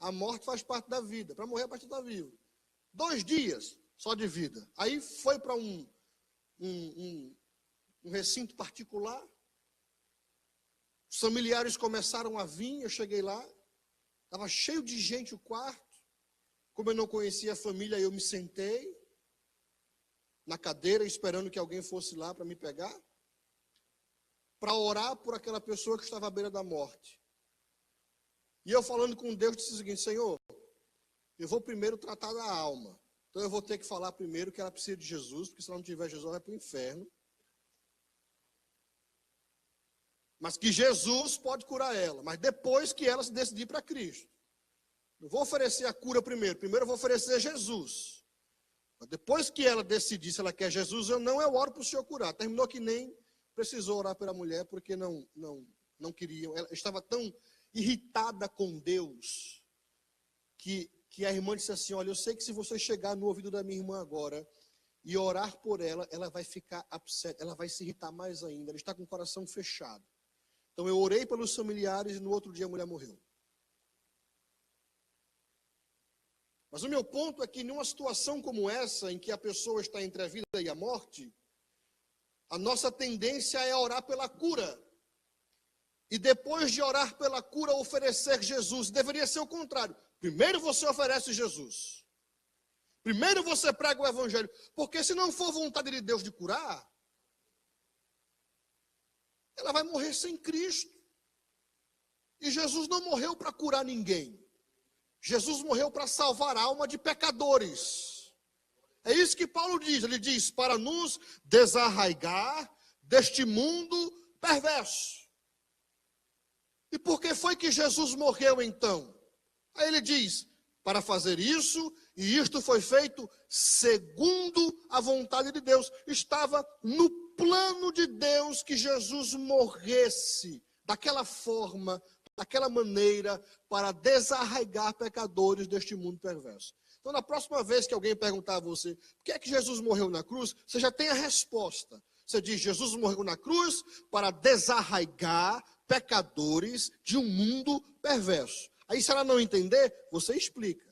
A morte faz parte da vida. Para morrer, basta estar vivo. 2 dias só de vida. Aí foi para um recinto particular. Os familiares começaram a vir. Eu cheguei lá. Estava cheio de gente o quarto. Como eu não conhecia a família, eu me sentei na cadeira, esperando que alguém fosse lá para me pegar, para orar por aquela pessoa que estava à beira da morte. E eu falando com Deus, disse o seguinte: Senhor, eu vou primeiro tratar da alma. Então eu vou ter que falar primeiro que ela precisa de Jesus, porque se ela não tiver Jesus, ela vai para o inferno. Mas que Jesus pode curar ela, mas depois que ela se decidir para Cristo. Não vou oferecer a cura primeiro eu vou oferecer Jesus. Mas depois que ela decidir se ela quer Jesus ou não, eu oro para o Senhor curar. Terminou que nem precisou orar pela mulher, porque não queriam. Ela estava tão irritada com Deus, que a irmã disse assim: olha, eu sei que se você chegar no ouvido da minha irmã agora e orar por ela, ela vai ficar upset, ela vai se irritar mais ainda, ela está com o coração fechado. Então eu orei pelos familiares e no outro dia a mulher morreu. Mas o meu ponto é que numa situação como essa, em que a pessoa está entre a vida e a morte, a nossa tendência é orar pela cura. E depois de orar pela cura, oferecer Jesus. Deveria ser o contrário. Primeiro você oferece Jesus. Primeiro você prega o Evangelho. Porque se não for vontade de Deus de curar, ela vai morrer sem Cristo. E Jesus não morreu para curar ninguém. Jesus morreu para salvar a alma de pecadores. É isso que Paulo diz. Ele diz, para nos desarraigar deste mundo perverso. E por que foi que Jesus morreu então? Aí ele diz, para fazer isso, e isto foi feito segundo a vontade de Deus. Estava no plano de Deus que Jesus morresse daquela forma, daquela maneira, para desarraigar pecadores deste mundo perverso. Então, na próxima vez que alguém perguntar a você, por que é que Jesus morreu na cruz? Você já tem a resposta. Você diz, Jesus morreu na cruz para desarraigar pecadores de um mundo perverso. Aí, se ela não entender, você explica.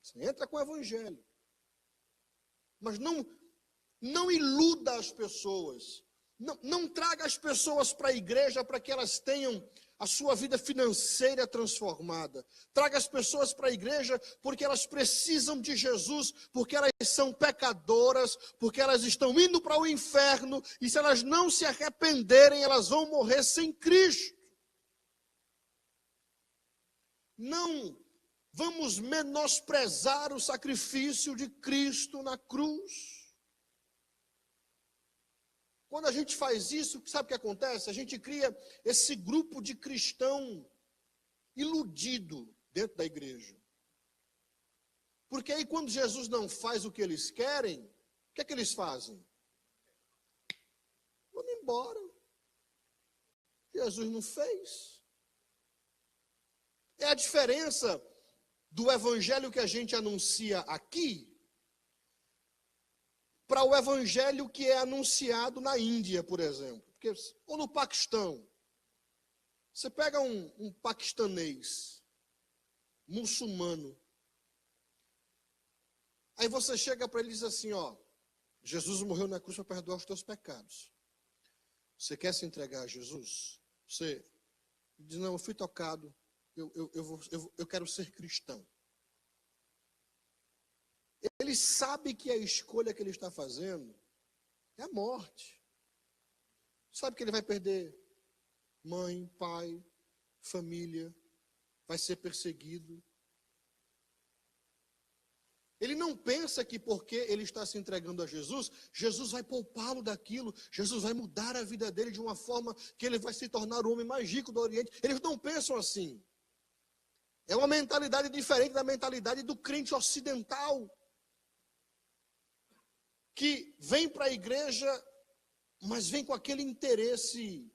Você entra com o Evangelho. Mas não iluda as pessoas. Não traga as pessoas para a igreja para que elas tenham a sua vida financeira transformada. Traga as pessoas para a igreja porque elas precisam de Jesus, porque elas são pecadoras, porque elas estão indo para o inferno, e se elas não se arrependerem, elas vão morrer sem Cristo. Não vamos menosprezar o sacrifício de Cristo na cruz. Quando a gente faz isso, sabe o que acontece? A gente cria esse grupo de cristão iludido dentro da igreja. Porque aí quando Jesus não faz o que eles querem, o que é que eles fazem? Vamos embora. Jesus não fez. É a diferença do evangelho que a gente anuncia aqui para o evangelho que é anunciado na Índia, por exemplo. Porque, ou no Paquistão. Você pega um paquistanês, muçulmano, aí você chega para ele e diz assim, ó, Jesus morreu na cruz para perdoar os teus pecados. Você quer se entregar a Jesus? Você diz, não, eu fui tocado, eu quero ser cristão. Ele sabe que a escolha que ele está fazendo é a morte. Sabe que ele vai perder mãe, pai, família, vai ser perseguido. Ele não pensa que porque ele está se entregando a Jesus, Jesus vai poupá-lo daquilo, Jesus vai mudar a vida dele de uma forma que ele vai se tornar o homem mais rico do Oriente. Eles não pensam assim. É uma mentalidade diferente da mentalidade do crente ocidental, que vem para a igreja, mas vem com aquele interesse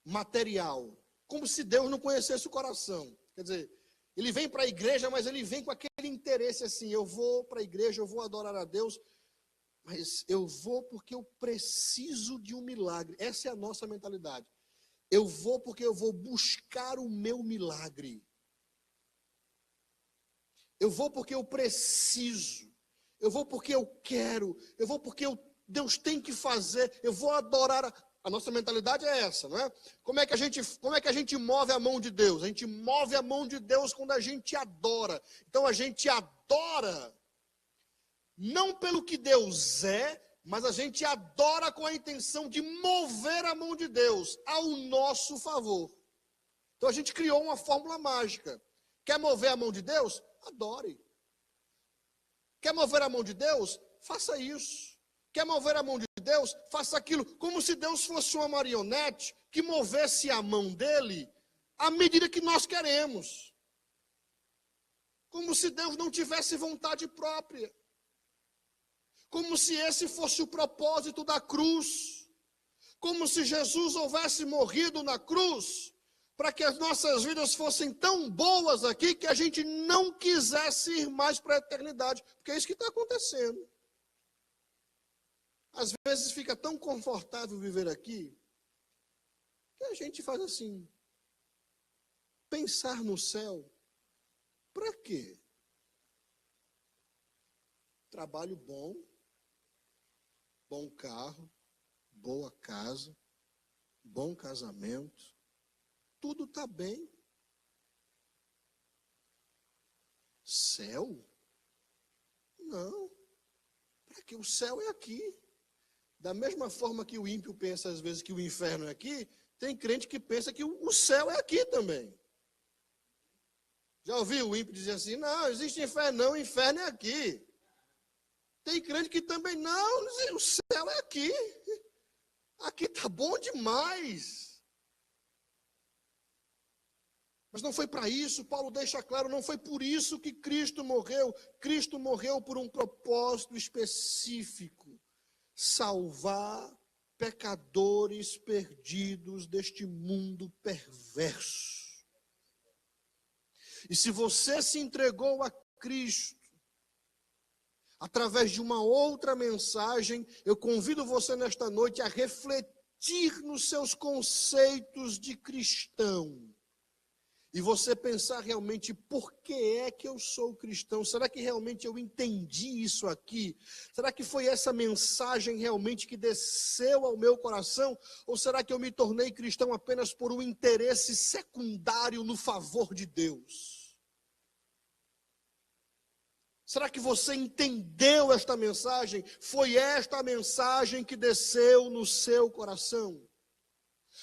material, como se Deus não conhecesse o coração. Quer dizer, ele vem para a igreja, mas ele vem com aquele interesse assim, eu vou para a igreja, eu vou adorar a Deus, mas eu vou porque eu preciso de um milagre. Essa é a nossa mentalidade. Eu vou porque eu vou buscar o meu milagre. Eu vou porque eu preciso. Eu vou porque eu quero, eu vou porque Deus tem que fazer, eu vou adorar. A nossa mentalidade é essa, não é? Como é que a gente move a mão de Deus? A gente move a mão de Deus quando a gente adora. Então a gente adora, não pelo que Deus é, mas a gente adora com a intenção de mover a mão de Deus ao nosso favor. Então a gente criou uma fórmula mágica. Quer mover a mão de Deus? Adore. Quer mover a mão de Deus? Faça isso. Quer mover a mão de Deus? Faça aquilo. Como se Deus fosse uma marionete que movesse a mão dele à medida que nós queremos. Como se Deus não tivesse vontade própria. Como se esse fosse o propósito da cruz. Como se Jesus houvesse morrido na cruz para que as nossas vidas fossem tão boas aqui que a gente não quisesse ir mais para a eternidade. Porque é isso que está acontecendo. Às vezes fica tão confortável viver aqui, que a gente faz assim, pensar no céu, para quê? Trabalho bom, bom carro, boa casa, bom casamento, tudo está bem. Céu? Não. Para que o céu é aqui. Da mesma forma que o ímpio pensa às vezes que o inferno é aqui, tem crente que pensa que o céu é aqui também. Já ouviu o ímpio dizer assim, não, existe inferno não, o inferno é aqui. Tem crente que também, não, o céu é aqui. Aqui está bom demais. Mas não foi para isso, Paulo deixa claro, não foi por isso que Cristo morreu. Cristo morreu por um propósito específico. Salvar pecadores perdidos deste mundo perverso. E se você se entregou a Cristo, através de uma outra mensagem, eu convido você nesta noite a refletir nos seus conceitos de cristão. e você pensar realmente, por que é que eu sou cristão? Será que realmente eu entendi isso aqui? Será que foi essa mensagem realmente que desceu ao meu coração? Ou será que eu me tornei cristão apenas por um interesse secundário no favor de Deus? Será que você entendeu esta mensagem? Foi esta a mensagem que desceu no seu coração?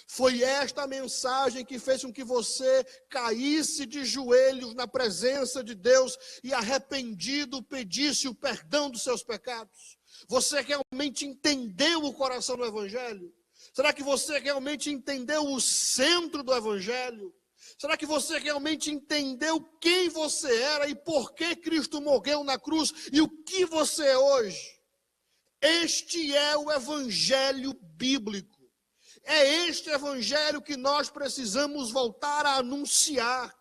Foi esta a mensagem que fez com que você caísse de joelhos na presença de Deus e arrependido pedisse o perdão dos seus pecados? Você realmente entendeu o coração do Evangelho? Será que você realmente entendeu o centro do Evangelho? Será que você realmente entendeu quem você era e por que Cristo morreu na cruz e o que você é hoje? Este é o Evangelho bíblico. É este Evangelho que nós precisamos voltar a anunciar.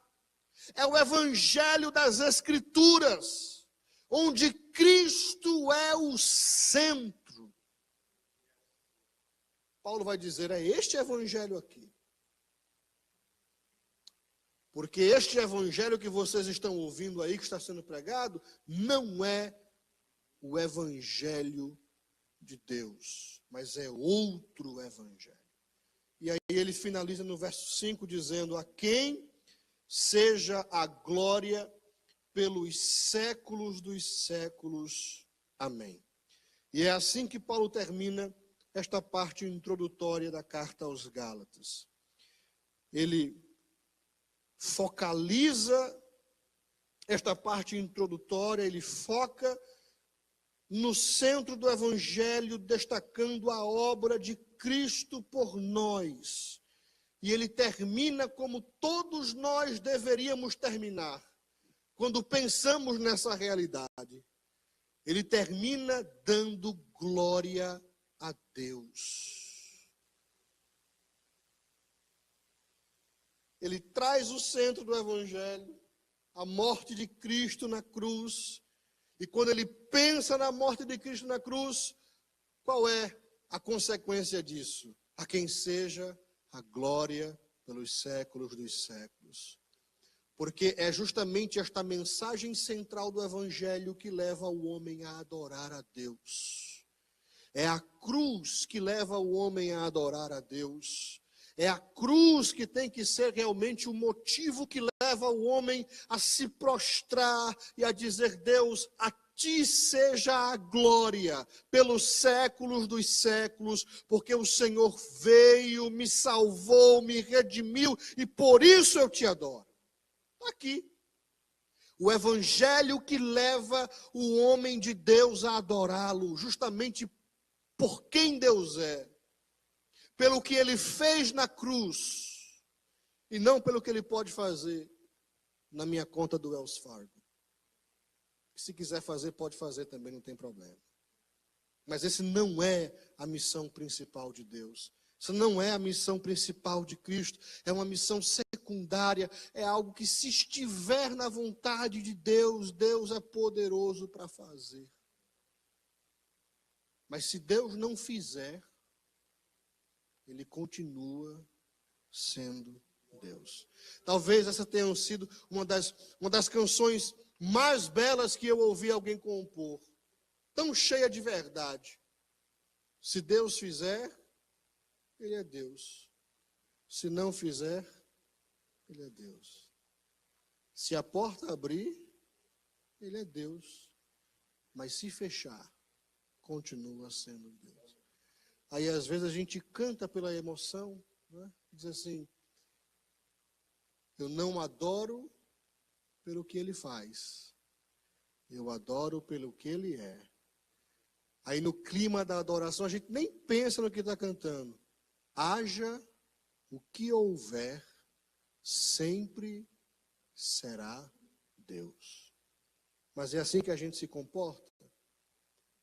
É o Evangelho das Escrituras, onde Cristo é o centro. Paulo vai dizer, é este Evangelho aqui. Porque este Evangelho que vocês estão ouvindo aí, que está sendo pregado, não é o Evangelho de Deus, mas é outro Evangelho. E aí ele finaliza no verso 5 dizendo, a quem seja a glória pelos séculos dos séculos. Amém. E é assim que Paulo termina esta parte introdutória da carta aos Gálatas. Ele focaliza esta parte introdutória, ele foca no centro do Evangelho, destacando a obra de Cristo por nós. E ele termina como todos nós deveríamos terminar, quando pensamos nessa realidade. Ele termina dando glória a Deus. Ele traz o centro do Evangelho, a morte de Cristo na cruz. E quando ele pensa na morte de Cristo na cruz, qual é a consequência disso? A quem seja a glória pelos séculos dos séculos. Porque é justamente esta mensagem central do Evangelho que leva o homem a adorar a Deus. É a cruz que leva o homem a adorar a Deus. É a cruz que tem que ser realmente o motivo que leva o homem a se prostrar e a dizer, Deus, a ti seja a glória pelos séculos dos séculos, porque o Senhor veio, me salvou, me redimiu e por isso eu te adoro. Está aqui. O Evangelho que leva o homem de Deus a adorá-lo, justamente por quem Deus é. Pelo que ele fez na cruz, e não pelo que ele pode fazer na minha conta do Wells Fargo. Se quiser fazer, pode fazer também, não tem problema. Mas esse não é a missão principal de Deus. Isso não é a missão principal de Cristo. É uma missão secundária. É algo que, se estiver na vontade de Deus, Deus é poderoso para fazer. Mas se Deus não fizer, Ele continua sendo Deus. Talvez essa tenha sido uma das canções mais belas que eu ouvi alguém compor. Tão cheia de verdade. Se Deus fizer, Ele é Deus. Se não fizer, Ele é Deus. Se a porta abrir, Ele é Deus. Mas se fechar, continua sendo Deus. Aí às vezes a gente canta pela emoção, né? Diz assim, eu não adoro pelo que Ele faz, eu adoro pelo que Ele é. Aí no clima da adoração a gente nem pensa no que está cantando. Haja o que houver, sempre será Deus. Mas é assim que a gente se comporta?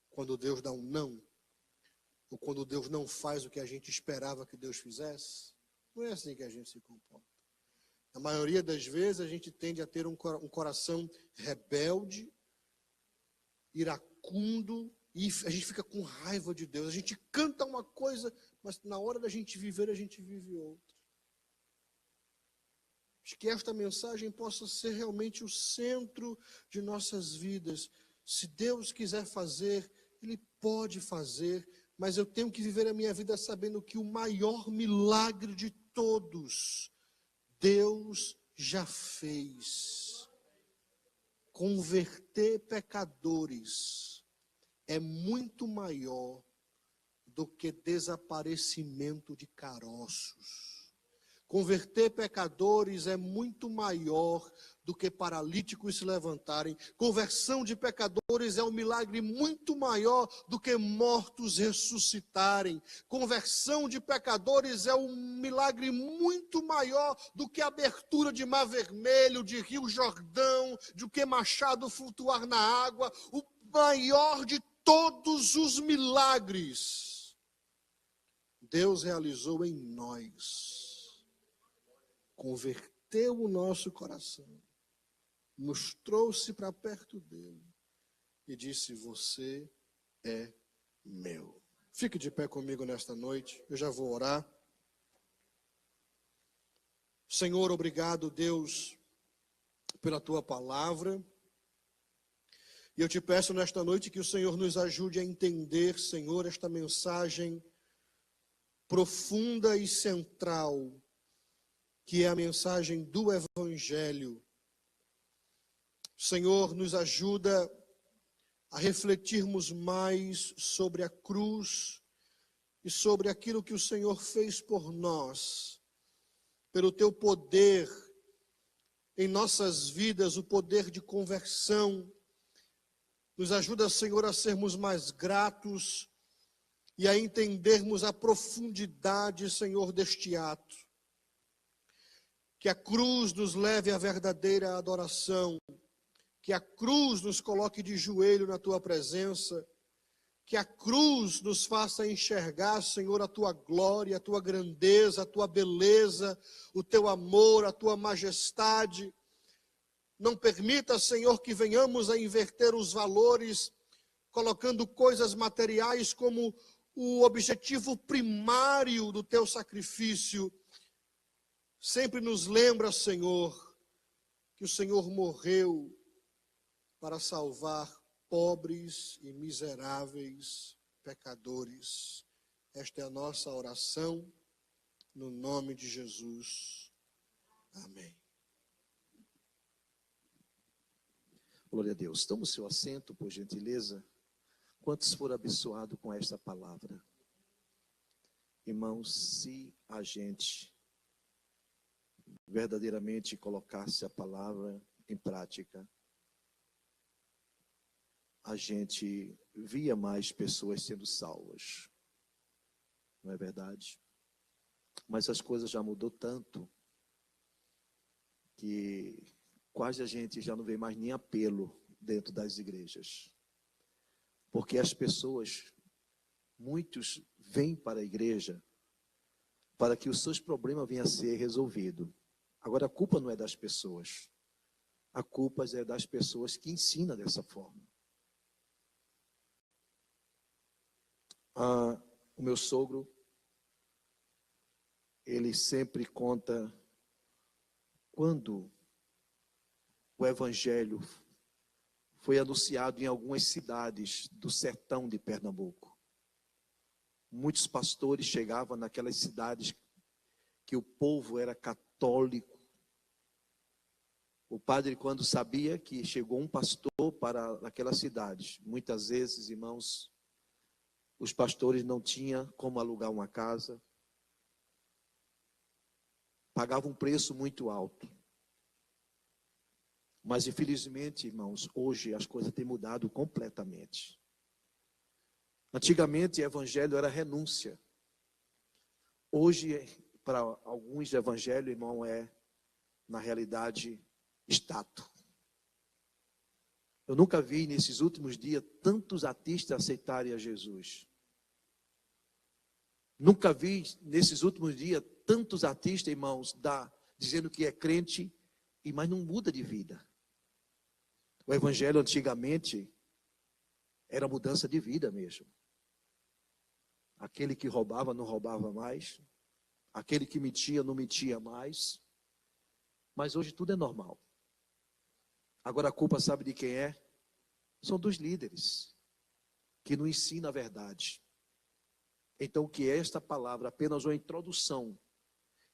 Quando Deus dá um não? Ou quando Deus não faz o que a gente esperava que Deus fizesse? Não é assim que a gente se comporta. Na maioria das vezes a gente tende a ter um coração rebelde, iracundo, e a gente fica com raiva de Deus. A gente canta uma coisa, mas na hora da gente viver, a gente vive outra. Que esta mensagem possa ser realmente o centro de nossas vidas. Se Deus quiser fazer, Ele pode fazer, mas eu tenho que viver a minha vida sabendo que o maior milagre de todos, Deus já fez. Converter pecadores é muito maior do que desaparecimento de caroços. Converter pecadores é muito maior do que paralíticos se levantarem. Conversão de pecadores é um milagre muito maior do que mortos ressuscitarem. Conversão de pecadores é um milagre muito maior do que abertura de Mar Vermelho, de Rio Jordão, do que machado flutuar na água. O maior de todos os milagres, Deus realizou em nós. Converteu o nosso coração, nos trouxe para perto dele e disse: você é meu. Fique de pé comigo nesta noite, eu já vou orar. Senhor, obrigado, Deus, pela tua palavra. E eu te peço nesta noite que o Senhor nos ajude a entender, Senhor, esta mensagem profunda e central, que é a mensagem do Evangelho. Senhor, nos ajuda a refletirmos mais sobre a cruz e sobre aquilo que o Senhor fez por nós, pelo teu poder em nossas vidas, o poder de conversão. Nos ajuda, Senhor, a sermos mais gratos e a entendermos a profundidade, Senhor, deste ato. Que a cruz nos leve à verdadeira adoração, que a cruz nos coloque de joelho na tua presença, que a cruz nos faça enxergar, Senhor, a tua glória, a tua grandeza, a tua beleza, o teu amor, a tua majestade. Não permita, Senhor, que venhamos a inverter os valores, colocando coisas materiais como o objetivo primário do teu sacrifício. Sempre nos lembra, Senhor, que o Senhor morreu para salvar pobres e miseráveis pecadores. Esta é a nossa oração, no nome de Jesus. Amém. Glória a Deus. Toma o seu assento, por gentileza. Quantos foram abençoados com esta palavra? Irmãos, se a gente verdadeiramente colocasse a palavra em prática, a gente via mais pessoas sendo salvas. Não é verdade? Mas as coisas já mudou tanto que quase a gente já não vê mais nem apelo dentro das igrejas. Porque as pessoas, muitos vêm para a igreja para que os seus problemas venham a ser resolvidos. Agora, a culpa não é das pessoas. A culpa é das pessoas que ensinam dessa forma. O meu sogro, ele sempre conta quando o Evangelho foi anunciado em algumas cidades do sertão de Pernambuco. Muitos pastores chegavam naquelas cidades que o povo era católico. O padre, quando sabia que chegou um pastor para aquelas cidades, muitas vezes, irmãos, os pastores não tinham como alugar uma casa, pagavam um preço muito alto. Mas, infelizmente, irmãos, hoje as coisas têm mudado completamente. Antigamente, o evangelho era renúncia. Hoje, para alguns, o evangelho, irmão, é, na realidade, status. Eu nunca vi, nesses últimos dias, tantos ateístas aceitarem a Jesus. Nunca vi, nesses últimos dias, tantos ateístas, irmãos, dizendo que é crente, mas não muda de vida. O evangelho, antigamente, era mudança de vida mesmo. Aquele que roubava, não roubava mais. Aquele que mentia, não mentia mais. Mas hoje tudo é normal. Agora a culpa sabe de quem é? São dos líderes, que não ensinam a verdade. Então, que esta palavra, apenas uma introdução,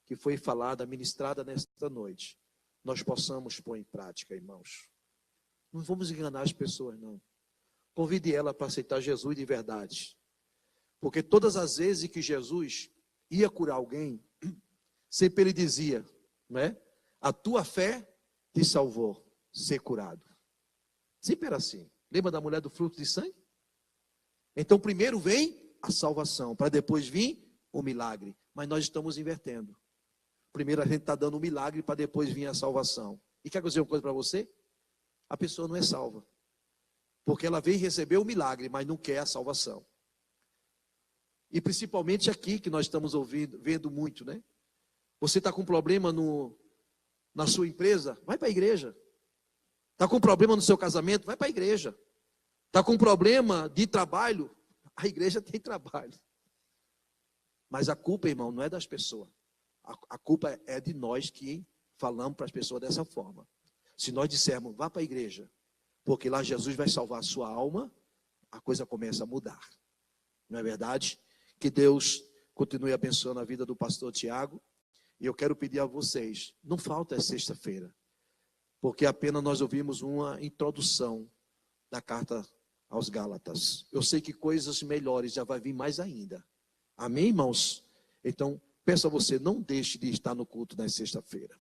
que foi falada, ministrada nesta noite, nós possamos pôr em prática, irmãos. Não vamos enganar as pessoas, não. Convide ela para aceitar Jesus de verdade. Porque todas as vezes que Jesus ia curar alguém, sempre ele dizia, não é? A tua fé te salvou, ser curado. Sempre era assim. Lembra da mulher do fluxo de sangue? Então primeiro vem a salvação, para depois vir o milagre. Mas nós estamos invertendo. Primeiro a gente está dando um milagre, para depois vir a salvação. E quer dizer uma coisa para você? A pessoa não é salva. Porque ela veio receber o milagre, mas não quer a salvação. E principalmente aqui, que nós estamos vendo muito, né? Você está com problema na sua empresa? Vai para a igreja. Está com problema no seu casamento? Vai para a igreja. Está com problema de trabalho? A igreja tem trabalho. Mas a culpa, irmão, não é das pessoas. A culpa é de nós que falamos para as pessoas dessa forma. Se nós dissermos, vá para a igreja, porque lá Jesus vai salvar a sua alma, a coisa começa a mudar. Não é verdade? Que Deus continue abençoando a vida do pastor Tiago. E eu quero pedir a vocês, não falta sexta-feira, porque apenas nós ouvimos uma introdução da carta aos Gálatas. Eu sei que coisas melhores já vai vir mais ainda. Amém, irmãos? Então, peço a você, não deixe de estar no culto na sexta-feira.